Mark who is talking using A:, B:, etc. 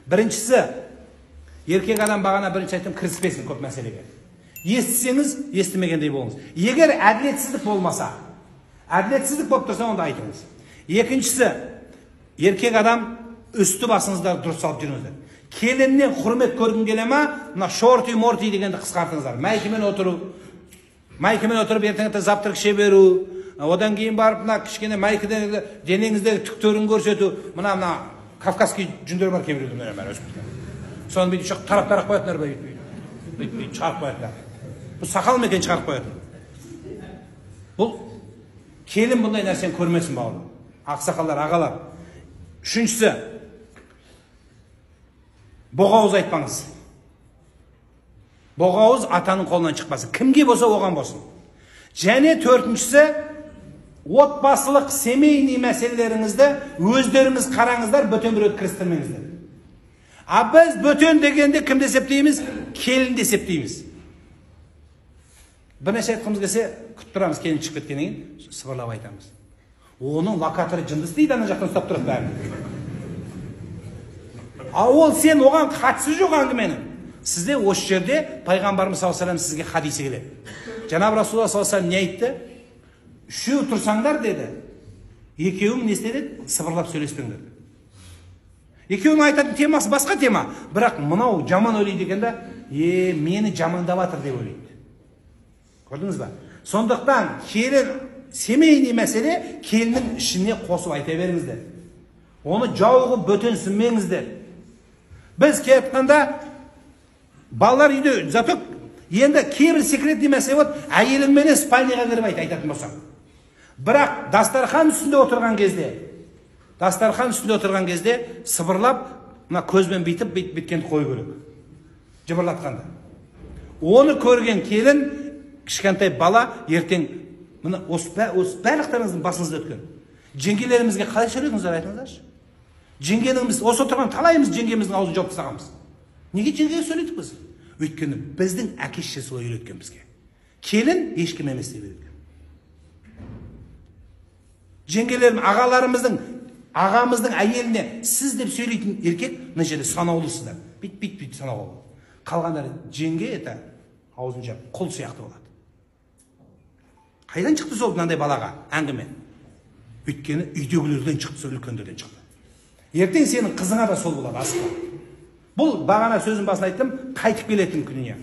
A: Birincisi, erkek adam бағана бірінші айттым, кіріспесін көп мәселеге. Естісеңіз, естімегендей болыңыз. Егер әділетсіздік болмаса, әділетсіздік болып тұрса, онда айтыңыз. Екіншісі, еркек адам үсті басыңыздар дұрыс салып жүріңіздер. Келіннен құрмет көргің келе ма, мына шорти-морти дегенді қысқартыңыздар. Майкемен отырып, ертеңді завтрак іше беру, одан кейін барып, мына кішкене майкеден денеңіздегі түктерін көрсету, мына кавказский жүндер бар кейбіреудің бәрі өсіп кеткен. Соны бүйтіп тарап қоятындар ба, бүйтіп шығарып қоятындар. Бұл сақал ма екен шығарып қоятын. Бұл келін бұндай нәрсені көрмесін бауырым. Ақсақалдар, ағалар. Үшіншісі, боғауыз айтпаңыз. Боғауыз атаның қолынан шықпасын. Кімге болса оған болсын. Және төртіншісі, отбасылық, семейный мәселелеріңізді өздеріңіз қараңыздар, бөтен біреуді кірістірмеңіздер. А біз бөтен дегенде кімді есептейміз? Келінді есептейміз. Бірнеше айтқымыз келсе, күтіп тұрамыз, келін шығып кеткеннен кейін сыбырлап айтамыз. Оның локаторы жындыс дейді, ана жақтан ұстап тұрады бәрін. А ол сен оған қатысы жоқ әңгіменің. Сізде осы жерде пайғамбарымыз саллаллаху алейхи вассалам сізге хадисі келеді. Жанаб Расулаллах саллаллаху алейхи вассалам не айтты? Үшеу тұрсаңдар деді. Екеуің не істеді? Сыбырлап сөйлеспеңдер. Екеуінің айтатын темасы басқа тема. Бірақ мынау жаман ойлайды екен да, мені жамандап жатыр деп ойлайды. Көрдіңіз ба? Сондықтан келін семейный мәселе келіннің ішіне қосып айта беріңіздер. Оны жауғы бөтен сүнмеңіздер. Біз кетканда балалар үйде зато енді кейбір секретный мәселе болады, әйеліңменен спальняға кіріп айтатын болсам. Бірақ дастархан үстінде отырған кезде сыбырлап, мына көзбен биткенді қою керек. Жыбырлатқанда. Оны көрген келін, кішкентай бала ертең мына осы барлықтарыңыздың басыңызда өткен. Жеңгелерімізге қалай сөйледіңіздер айтыңыздаршы. Жеңгеніміз, осы отырған талайымыз жеңгеміздің аузын жауып тастағанбыз. Неге жеңгеге сөйледік біз? Өйткені біздің әке-шеше солай үйреткен бізге. Келін ешкім емес деп үйреткен. Жеңгелерім, ағамыздың әйеліне сіз деп сөйлейтін еркек мына жерде санаулысыздар. Бит санаулы. Қалғандары жеңге ета аузын жап, құл сияқты болады. Қайдан шықты сол мынандай балаға әңгіме? Өйткені үйдегілерден шықты, сол үлкендерден шықты. Ертең сенің қызыңа да сол болады асықпа. Бұл бағана сөзін басын айттым, қайтып келетін күніне.